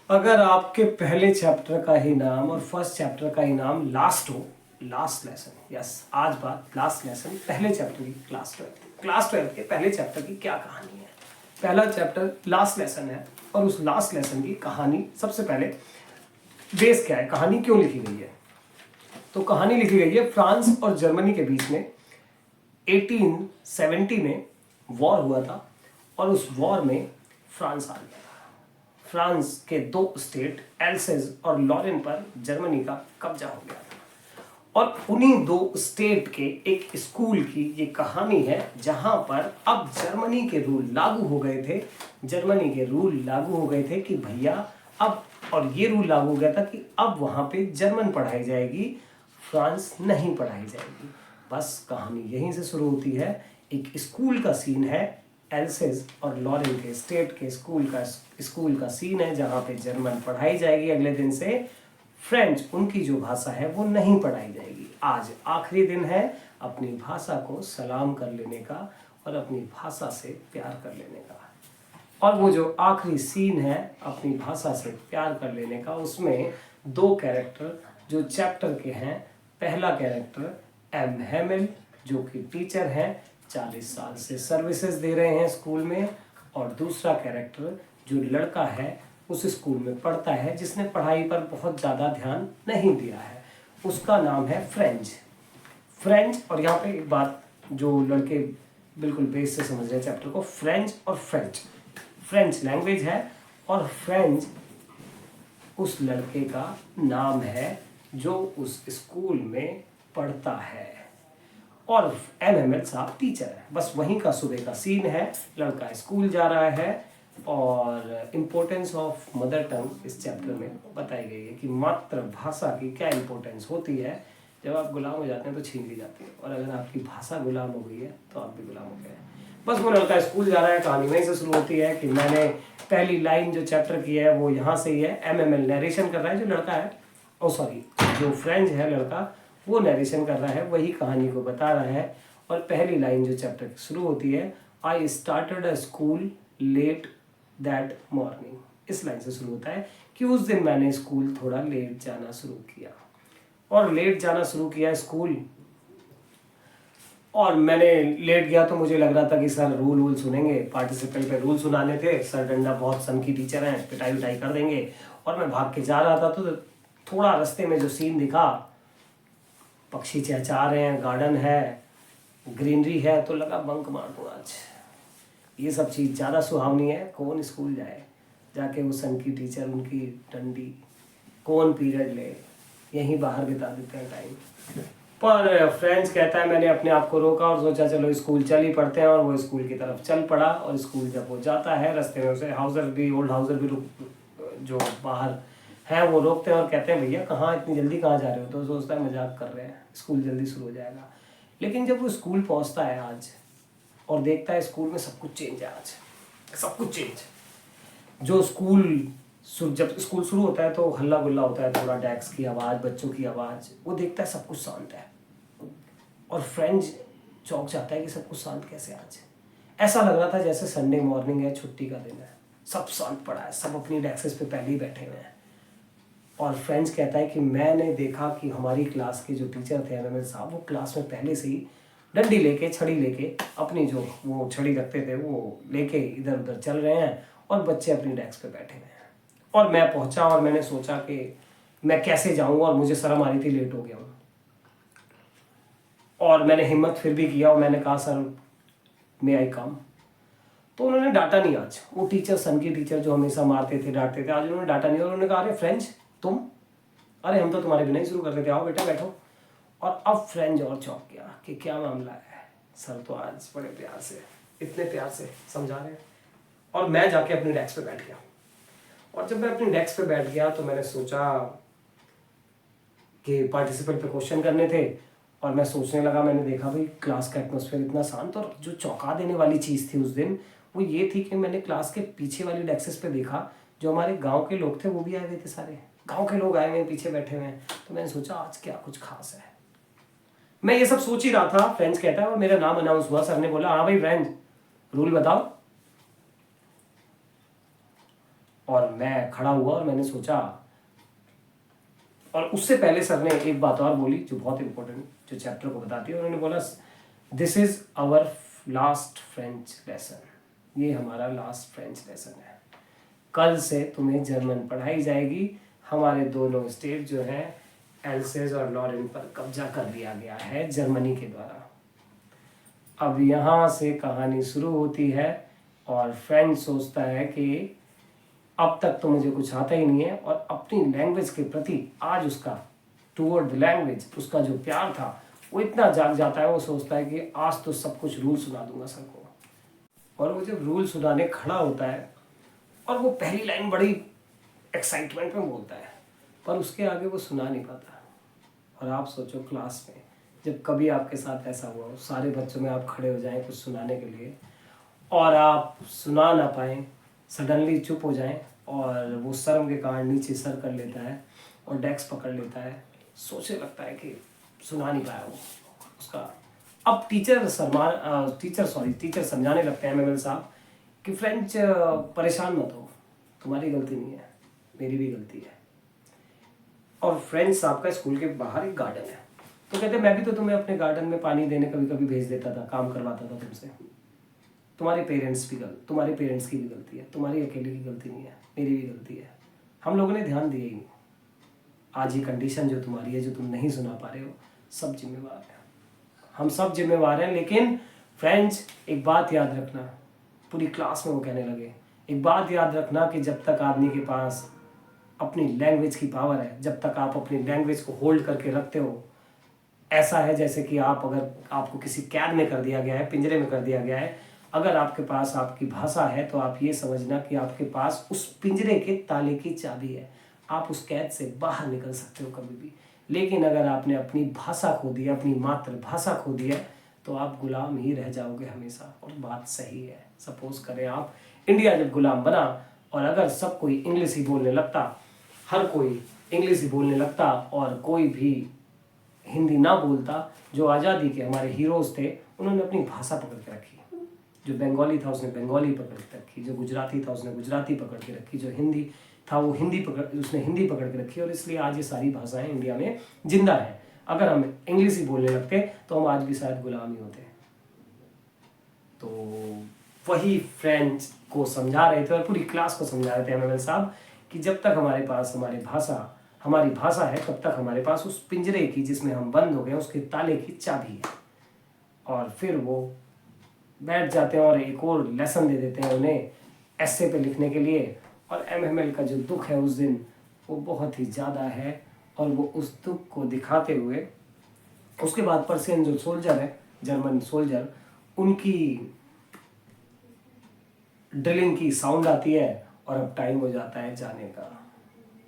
अगर आपके पहले चैप्टर का ही नाम और फर्स्ट चैप्टर का ही नाम लास्ट हो, लास्ट लेसन, यस, आज बात लास्ट लेसन, पहले चैप्टर की, क्लास 12 के पहले चैप्टर की क्या कहानी है। पहला चैप्टर लास्ट लेसन है और उस लास्ट लेसन की कहानी, सबसे पहले बेस क्या है, कहानी क्यों लिखी गई है। तो कहानी लिखी गई है फ्रांस और जर्मनी के बीच में 1870 में वॉर हुआ था और उस वॉर में फ्रांस आ गया था। फ्रांस के दो स्टेट एल्सेज और लॉरेन पर जर्मनी का कब्जा हो गया था और उन्हीं दो स्टेट के एक स्कूल की ये कहानी है जहां पर अब जर्मनी के रूल लागू हो गए थे। जर्मनी के रूल लागू हो गए थे कि भैया अब, और ये रूल लागू हो गया था कि अब वहां पे जर्मन पढ़ाई जाएगी, फ्रांस नहीं पढ़ाई जाएगी। बस कहानी यहीं से शुरू होती है। एक स्कूल का सीन है, एल्सेज और लॉरेन के स्टेट के स्कूल का सीन है जहाँ पे जर्मन पढ़ाई जाएगी। अगले दिन से फ्रेंच, उनकी जो भाषा है वो नहीं पढ़ाई जाएगी। आज आखिरी दिन है अपनी भाषा को सलाम कर लेने का और अपनी भाषा से प्यार कर लेने का। और वो जो आखिरी सीन है अपनी भाषा से प्यार कर लेने का, उसमें दो कैरेक्टर जो चैप्टर के हैं। पहला कैरेक्टर एम हेमिल जो कि टीचर हैं, 40 साल से सर्विसेज दे रहे हैं स्कूल में, और दूसरा कैरेक्टर जो लड़का है उस स्कूल में पढ़ता है जिसने पढ़ाई पर बहुत ज़्यादा ध्यान नहीं दिया है, उसका नाम है फ्रेंच। और यहाँ पे एक बात जो लड़के बिल्कुल बेस से समझ रहे हैं चैप्टर को, फ्रेंच और फ्रेंच लैंग्वेज है और फ्रेंच उस लड़के का नाम है जो उस स्कूल में पढ़ता है और एमएमएल साहब टीचर है। बस वहीं का सुबह का सीन है, लड़का स्कूल जा रहा है और इम्पोर्टेंस ऑफ मदर टंग इस चैप्टर में बताई गई है कि मातृभाषा की क्या इम्पोर्टेंस होती है। जब आप गुलाम हो जाते हैं तो छीन ली जाती है, और अगर आपकी भाषा गुलाम हो गई है तो आप भी गुलाम हो गए हैं। बस वो लड़का स्कूल जा रहा है, कहानी वहीं से शुरू होती है कि मैंने पहली लाइन जो चैप्टर की है वो यहाँ से ही है। एमएमएल नरेशन कर रहा है, जो लड़का है, जो फ्रेंच है लड़का, वो नरेशन कर रहा है, वही कहानी को बता रहा है। और पहली लाइन जो चैप्टर की शुरू होती है, I started a school let that morning, इस लाइन से शुरू होता है कि उस दिन मैंने स्कूल थोड़ा लेट जाना शुरू किया। और लेट जाना शुरू किया स्कूल, और मैंने लेट गया तो मुझे लग रहा था कि सर रूल सुनेंगे, पार्टिसिपेंट पे रूल सुनाने थे, सर डंडा बहुत सन की टीचर हैं, पिटाई विटाई कर देंगे। और मैं भाग के जा रहा था तो थोड़ा रास्ते में जो सीन दिखा, पक्षी चहचहा रहे हैं, गार्डन है, ग्रीनरी है, तो लगा बंक मार दूँ आज। ये सब चीज़ ज़्यादा सुहावनी है, कौन स्कूल जाए, जाके वो सन की टीचर, उनकी डंडी, कौन पीरियड ले, यहीं बाहर बिता देते हैं टाइम। पर फ्रेंच कहता है मैंने अपने आप को रोका और सोचा चलो स्कूल चल ही पड़ते हैं, और वो स्कूल की तरफ चल पड़ा। और स्कूल जब वो जाता है, रास्ते में उसे ओल्ड हाउसर भी जो बाहर हैं वो रोकते हैं और कहते हैं भैया कहाँ, इतनी जल्दी कहाँ जा रहे हो। तो सोचता है मजाक कर रहे हैं, स्कूल जल्दी शुरू हो जाएगा। लेकिन जब वो स्कूल पहुँचता है आज और देखता है स्कूल में सब कुछ चेंज है, आज सब कुछ चेंज। जो जब स्कूल शुरू होता है तो हल्ला गुल्ला होता है, थोड़ा डेस्क की आवाज़, बच्चों की आवाज़, वो देखता है सब कुछ शांत है। और फ्रेंच चौंक जाता है कि सब कुछ शांत कैसे आज। ऐसा लग रहा था जैसे संडे मॉर्निंग है, छुट्टी का दिन है, सब शांत पड़ा है, सब अपनी डेस्क पे पहले ही बैठे हुए हैं। और फ्रेंच कहता है कि मैंने देखा कि हमारी क्लास के जो टीचर थे एमएमएल साहब, वो क्लास में पहले से ही डंडी लेके, छड़ी लेके, अपनी जो वो छड़ी रखते थे वो लेके इधर उधर चल रहे हैं और बच्चे अपनी डेस्क पे बैठे हुए हैं। और मैं पहुंचा और मैंने सोचा कि मैं कैसे जाऊंगा, और मुझे शर्म आ रही थी, लेट हो गया हूँ। और मैंने हिम्मत फिर भी किया और मैंने कहा सर मे आई कम। तो उन्होंने डांटा नहीं आज, वो टीचर, सन की टीचर जो हमेशा मारते थे, डांटते थे, आज उन्होंने डांटा नहीं। उन्होंने कहा अरे फ्रेंच तुम, अरे हम तो तुम्हारे बिना ही शुरू करते थे, आओ बेटा बैठो। और अब फ्रेंच और चौंक गया कि क्या मामला है, सर तो आज बड़े प्यार से, इतने प्यार से समझा रहे हैं। और मैं जाके अपनी डेस्क पे बैठ गया। और जब मैं अपनी डेस्क पे बैठ गया तो मैंने सोचा कि पार्टिसिपेंट पे क्वेश्चन करने थे, और मैं सोचने लगा, मैंने देखा भाई क्लास का एटमॉस्फेयर इतना शांत। और जो चौंका देने वाली चीज़ थी उस दिन वो ये थी कि मैंने क्लास के पीछे वाली डेस्क पे देखा, जो हमारे गांव के लोग थे वो भी आए हुए थे, सारे गांव के लोग आए हुए हैं, पीछे बैठे हुए हैं। तो मैंने सोचा आज क्या कुछ खास है। मैं ये सब सोच ही रहा था, फ्रेंच कहता है, और मेरा नाम अनाउंस हुआ। सर ने बोला हाँ भाई फ्रेंच रूल बताओ। और मैं खड़ा हुआ और मैंने सोचा, और उससे पहले सर ने एक बात और बोली जो बहुत इंपॉर्टेंट, जो चैप्टर को बताती है। उन्होंने बोला, this is our last French lesson, ये हमारा लास्ट फ्रेंच लेसन है, कल से तुम्हें जर्मन पढ़ाई जाएगी। हमारे दोनों स्टेट जो हैं एल्सेस और लॉरेन पर कब्जा कर लिया गया है जर्मनी के द्वारा। अब यहाँ से कहानी शुरू होती है और फ्रेंच सोचता है कि अब तक तो मुझे कुछ आता ही नहीं है, और अपनी लैंग्वेज के प्रति आज उसका टूवर्ड द लैंग्वेज उसका जो प्यार था वो इतना जाग जाता है, वो सोचता है कि आज तो सब कुछ रूल सुना दूंगा सर को। और वो जब रूल सुनाने खड़ा होता है और वो पहली लाइन बड़ी एक्साइटमेंट में बोलता है, पर उसके आगे वो सुना नहीं पाता। और आप सोचो क्लास में जब कभी आपके साथ ऐसा हुआ हो, सारे बच्चों में आप खड़े हो जाएं कुछ सुनाने के लिए और आप सुना ना पाएँ, सडनली चुप हो जाएं और वो शर्म के कारण नीचे सर कर लेता है और डेस्क पकड़ लेता है, सोचने लगता है कि सुना नहीं पाया वो उसका। अब टीचर समझाने लगते हैं एमएमएल साहब कि फ्रेंच परेशान मत हो, तुम्हारी गलती नहीं है, मेरी भी गलती है। और फ्रेंच साहब का स्कूल के बाहर एक गार्डन है, तो कहते मैं भी तो तुम्हें अपने गार्डन में पानी देने कभी कभी भेज देता था, काम करवाता था तुमसे। तुम्हारे पेरेंट्स की भी गलती है, तुम्हारी अकेले की गलती नहीं है, मेरी भी गलती है। हम लोगों ने ध्यान दिया ही नहीं। आज ये कंडीशन जो तुम्हारी है, जो तुम नहीं सुना पा रहे हो, सब जिम्मेवार है, हम सब जिम्मेवार हैं। लेकिन फ्रेंड्स एक बात याद रखना, पूरी क्लास में वो कहने लगे, एक बात याद रखना कि जब तक आदमी के पास अपनी लैंग्वेज की पावर है, जब तक आप अपनी लैंग्वेज को होल्ड करके रखते हो, ऐसा है जैसे कि अगर आपको किसी कैद में कर दिया गया है, पिंजरे में कर दिया गया है, अगर आपके पास आपकी भाषा है तो आप ये समझना कि आपके पास उस पिंजरे के ताले की चाबी है, आप उस कैद से बाहर निकल सकते हो कभी भी। लेकिन अगर आपने अपनी भाषा खो दी, अपनी मातृभाषा खो दी है, तो आप गुलाम ही रह जाओगे हमेशा। और बात सही है। सपोज करें आप इंडिया जब गुलाम बना और अगर सब कोई इंग्लिश ही बोलने लगता, हर कोई इंग्लिश ही बोलने लगता और कोई भी हिंदी ना बोलता, जो आज़ादी के हमारे हीरोज़ थे उन्होंने अपनी भाषा पकड़ के रखी, जो बंगाली था उसने बंगाली पकड़ के रखी, जो गुजराती था उसने गुजराती पकड़ के रखी, जो हिंदी था वो उसने हिंदी पकड़ के रखी, और इसलिए आज ये सारी भाषाएं इंडिया में जिंदा हैं। अगर हम इंग्लिश ही बोलने लगते तो हम आज भी शायद गुलाम ही होते। तो वही फ्रेंच को समझा रहे थे और पूरी क्लास को समझा रहे थे एमएमएल साहब कि जब तक हमारे पास हमारी भाषा है, तब तक हमारे पास उस पिंजरे की जिसमें हम बंद हो गए उसके ताले की चाबी है। और फिर वो बैठ जाते हैं और एक और लेसन दे देते हैं उन्हें एस्से पे लिखने के लिए। और एमएमएल का जो दुख है उस दिन वो बहुत ही ज़्यादा है, और वो उस दुख को दिखाते हुए उसके बाद पर्सियन जो सोल्जर है, जर्मन सोल्जर, उनकी ड्रिलिंग की साउंड आती है और अब टाइम हो जाता है जाने का।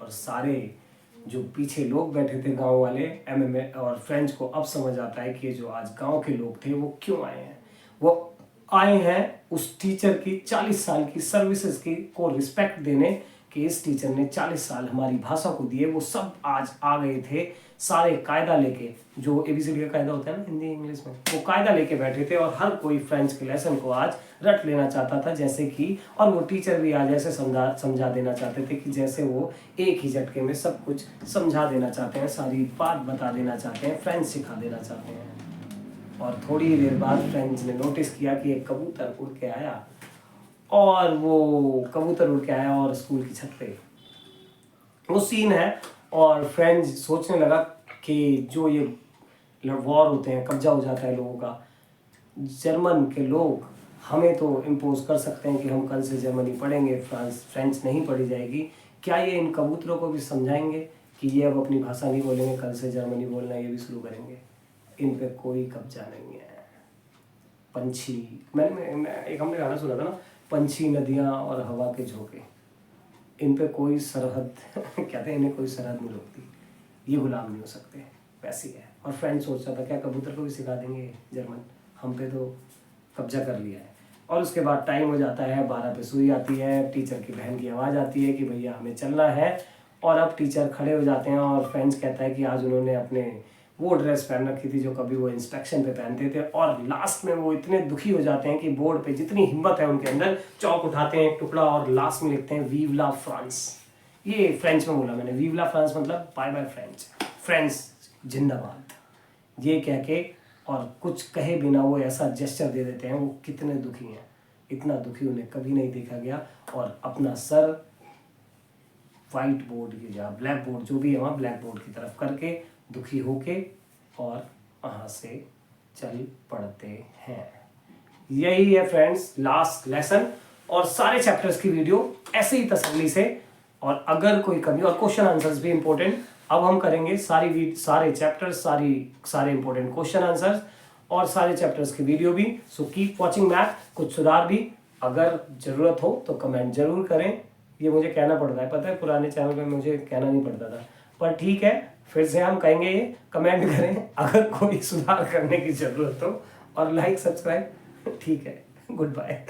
और सारे जो पीछे लोग बैठे थे गांव वाले, एमएमएल और फ्रेंच को अब समझ आता है कि जो आज गांव के लोग थे वो क्यों आए हैं। वो आए हैं उस टीचर की 40 साल की सर्विसेज की को रिस्पेक्ट देने, कि इस टीचर ने 40 साल हमारी भाषा को दिए। वो सब आज आ गए थे सारे कायदा लेके, जो एबीसीडी का कायदा होता है ना हिंदी इंग्लिश में, वो कायदा लेके बैठे थे और हर कोई फ्रेंच के लेसन को आज रट लेना चाहता था जैसे कि, और वो टीचर भी आज ऐसे समझा देना चाहते थे कि जैसे वो एक ही झटके में सब कुछ समझा देना चाहते हैं, सारी बात बता देना चाहते हैं, फ्रेंच सिखा देना चाहते हैं। और थोड़ी देर बाद फ्रेंच ने नोटिस किया कि एक कबूतर उड़ के आया, और वो कबूतर उड़ के आया और स्कूल की छत पे वो सीन है। और फ्रेंच सोचने लगा कि जो ये वॉर होते हैं, कब्जा हो जाता है लोगों का, जर्मन के लोग हमें तो इम्पोज कर सकते हैं कि हम कल से जर्मनी पढ़ेंगे, फ्रेंच नहीं पढ़ी जाएगी, क्या ये इन कबूतरों को भी समझाएंगे कि ये अब अपनी भाषा नहीं बोलेंगे, कल से जर्मनी बोलना ये भी शुरू करेंगे। इन पे कोई कब्जा नहीं है। पंछी, मैं एक हमने गाना सुना था ना, पंछी, नदियाँ और हवा के झोंके, इन पे कोई सरहद कहते हैं इन्हें कोई सरहद नहीं रोकती, ये गुलाम नहीं हो सकते, वैसी है। और फ्रेंड सोचता था क्या कबूतर को भी सिखा देंगे जर्मन, हम पे तो कब्जा कर लिया है। और उसके बाद टाइम हो जाता है, 12 पे सुई आती है, टीचर की बहन की आवाज़ आती है कि भैया हमें चलना है। और अब टीचर खड़े हो जाते हैं और फ्रेंच कहता है कि आज उन्होंने अपने वो ड्रेस पहन रखी थी जो कभी वो इंस्पेक्शन पे पहनते थे, और लास्ट में वो इतने दुखी हो जाते हैं कि बोर्ड पे जितनी हिम्मत है उनके अंदर चौक उठाते हैं एक टुकड़ा और लास्ट में लिखते हैं वीव ला फ्रांस। ये फ्रेंच में बोला मैंने, वीव ला फ्रांस मतलब बाय बाय फ्रेंच, फ्रेंड्स जिंदाबाद, ये कह के और कुछ कहे बिना वो ऐसा जेस्चर दे देते हैं। वो कितने दुखी हैं, इतना दुखी उन्हें कभी नहीं देखा गया। और अपना सर वाइट बोर्ड की या ब्लैक बोर्ड जो भी है वहाँ ब्लैक बोर्ड की तरफ करके दुखी होके और वहाँ से चल पड़ते हैं। यही है फ्रेंड्स लास्ट लेसन, और सारे चैप्टर्स की वीडियो ऐसे ही तसल्ली से, और अगर कोई कमी और क्वेश्चन आंसर्स भी इंपॉर्टेंट अब हम करेंगे, सारे चैप्टर्स, सारे इंपॉर्टेंट क्वेश्चन आंसर्स और सारे चैप्टर्स की वीडियो भी। So keep watching math. कुछ सुधार भी अगर जरूरत हो तो कमेंट जरूर करें। ये मुझे कहना पड़ता है, पता है पुराने चैनल पे मुझे कहना नहीं पड़ता था, पर ठीक है फिर से हम कहेंगे ये, कमेंट करें अगर कोई सुधार करने की जरूरत हो, और लाइक सब्सक्राइब। ठीक है, गुड बाय।